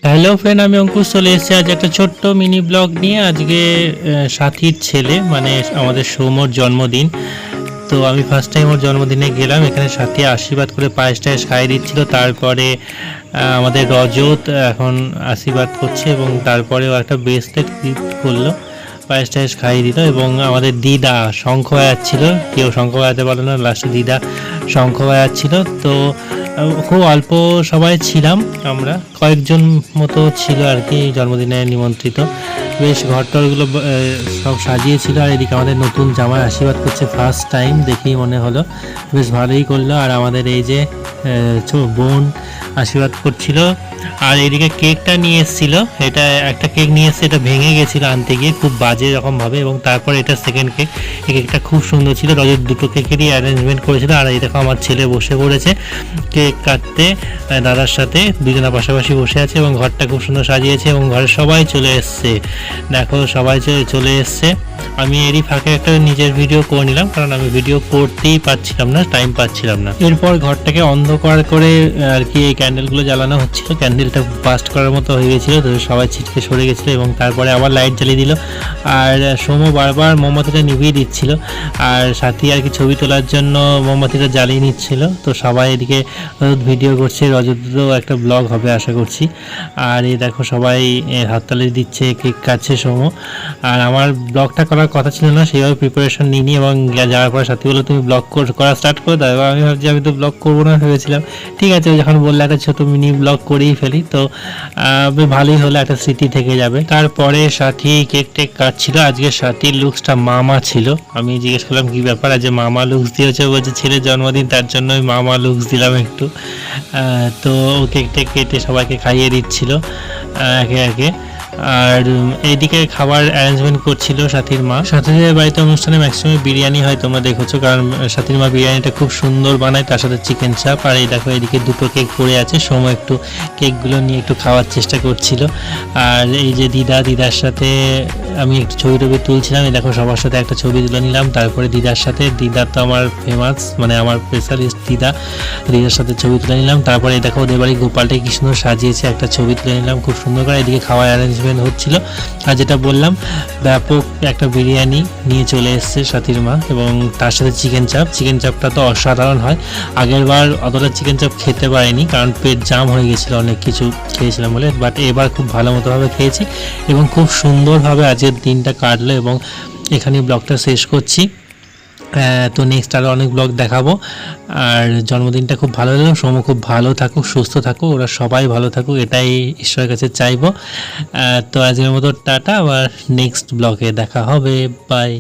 Hello friend, আমি অঙ্কুশ চলে এসেছি আজ একটা ছোট্ট মিনি ব্লগ নিয়ে। আজকে সাথীর ছেলে মানে আমাদের সৌম্যর জন্মদিন। তো আমি ফার্স্ট টাইম ওর জন্মদিনে গেলাম, এখানে সাথী আশীর্বাদ করে পায়েস টায়েস খাইয়ে দিচ্ছিল। তারপরে আমাদের রজত এখন আশীর্বাদ করছে এবং তারপরেও একটা ব্রেসলেট গিফট করলো, পায়েস টায়েস খাইয়ে দিল। এবং আমাদের দিদা শঙ্খ বাজাচ্ছিল, কেউ শঙ্খ বাজাতে পারলো না, লাস্টে দিদা শঙ্খ বাজাচ্ছিল। তো খুব অল্প সবাই ছিলাম, আমরা কয়েকজন মতো ছিল আর কি জন্মদিনে নিমন্ত্রিত। বেশ ঘরটরগুলো সব সাজিয়েছিল। আর এদিকে আমাদের নতুন জামাই আশীর্বাদ করছে, ফার্স্ট টাইম দেখেই মনে হলো, বেশ ভালোই করলো। আর আমাদের এই যে বোন আশীর্বাদ করছিল। আর এদিকে কেকটা নিয়ে এসেছিলো, এটা একটা কেক নিয়ে এসছে, এটা ভেঙে গেছিলো আনতে গিয়ে খুব বাজে রকমভাবে। এবং তারপর এটা সেকেন্ড কেক, এই কেকটা খুব সুন্দর ছিল। রজত দুটো কেকেরই অ্যারেঞ্জমেন্ট করেছিল। আর এই দেখো আমার ছেলে বসে পড়েছে কেক কাটতে, দাদার সাথে দুজনা পাশাপাশি বসে আছে এবং ঘরটা খুব সুন্দর সাজিয়েছে এবং ঘরে সবাই চলে এসছে। দেখো সবাই চলে এসছে। আমি এরই ফাঁকে একটা নিজের ভিডিও করে নিলাম, কারণ আমি ভিডিও করতেই পারছিলাম না, টাইম পাচ্ছিলাম না। এরপর ঘরটাকে অন্ধকার করে আর কি এই ক্যান্ডেলগুলো জ্বালানো হচ্ছিল। ক্যান্ডেলটা বাস্ট করার মতো হয়ে গেছিলো, তো সবাই ছিটকে সরে গেছিলো এবং তারপরে আবার লাইট জ্বালিয়ে দিল। আর সৌম্য বারবার মোমবাতিটা নিভিয়ে দিচ্ছিল, আর সাথী আর কি ছবি তোলার জন্য মোমবাতিটা জ্বালিয়ে নিচ্ছিল। তো সবাই এদিকে ভিডিও করছে, রজতও একটা ব্লগ হবে আশা করছি। আর এই দেখো সবাই হাততালি দিচ্ছে, কেক কাটছে সৌম্য। আর আমার ব্লগটা করার কথা ছিল না, সেইভাবে প্রিপারেশন নিইনি এবং যাওয়ার পরে সাথী বললো তুমি ব্লগ করা স্টার্ট করে দাও। এবার আমি ভাবছি আমি তো ব্লগ করবো না ভেবেছিলাম, ঠিক আছে যখন বললে একটা ছোটো মিনি ব্লগ করেই ফেলি, তো ভালোই হলো, একটা স্মৃতি থেকে যাবে। তারপরে সাথী কেক টেক কাটছিল। আজকে সাথীর লুকসটা মামা ছিল। আমি জিজ্ঞেস করলাম কী ব্যাপার, আজ মামা লুকস দিয়েছে, বলছে ছেলের জন্মদিন তার জন্য ওই মামা লুকস দিলাম একটু। তো কেক টেক কেটে সবাইকে খাইয়ে দিচ্ছিল একে একে। আর এইদিকে খাবার অ্যারেঞ্জমেন্ট করছিল সাথীর মা। সাথীদের বাড়িতে অনুষ্ঠানে ম্যাক্সিমাম বিরিয়ানি হয়, তোমরা দেখেছো, কারণ সাথীর মা বিরিয়ানিটা খুব সুন্দর বানায়, তার সাথে চিকেন চাপ। আর এই দেখো এদিকে দুটো কেক পড়ে আছে, সময় একটু কেকগুলো নিয়ে একটু খাওয়ার চেষ্টা করছিল। আর এই যে দিদার সাথে আমি একটু ছবি টবি তুলছিলাম, এই দেখো সবার সাথে একটা ছবি তুলে নিলাম। তারপরে দিদার সাথে, দিদা তো আমার ফেমাস, মানে আমার স্পেশালিস্ট দিদার সাথে ছবি তুলে নিলাম। তারপরে এই দেখো ওদের বাড়ি গোপালটাকে কি সুন্দর সাজিয়েছে, একটা ছবি তুলে নিলাম খুব সুন্দর করে। এদিকে খাওয়ার অ্যারেঞ্জমেন্ট হচ্ছিল। আর যেটা বললাম, ব্যাপক একটা বিরিয়ানি নিয়ে চলে এসছে সাথীর মা এবং তার সাথে চিকেন চাপটা তো অসাধারণ হয়। আগের বার অতটা চিকেন চাপ খেতে পারিনি, কারণ পেট জাম হয়ে গেছিলো, অনেক কিছু খেয়েছিলাম বলে। বাট এবার খুব ভালো মতোভাবে খেয়েছি এবং খুব সুন্দরভাবে আজকের দিনটা কাটলো। এবং এখানে ব্লগটা শেষ করছি। তো নেক্সট আরও অনেক ব্লগ দেখাবো। আর জন্মদিনটা খুব ভালো হলো, সৌম্য খুব ভালো থাকুক, সুস্থ থাকুক, ওরা সবাই ভালো থাকুক, এটাই ঈশ্বরের কাছে চাইবো। তো আজকের মতো টাটা, আবার নেক্সট ব্লগে দেখা হবে, বাই।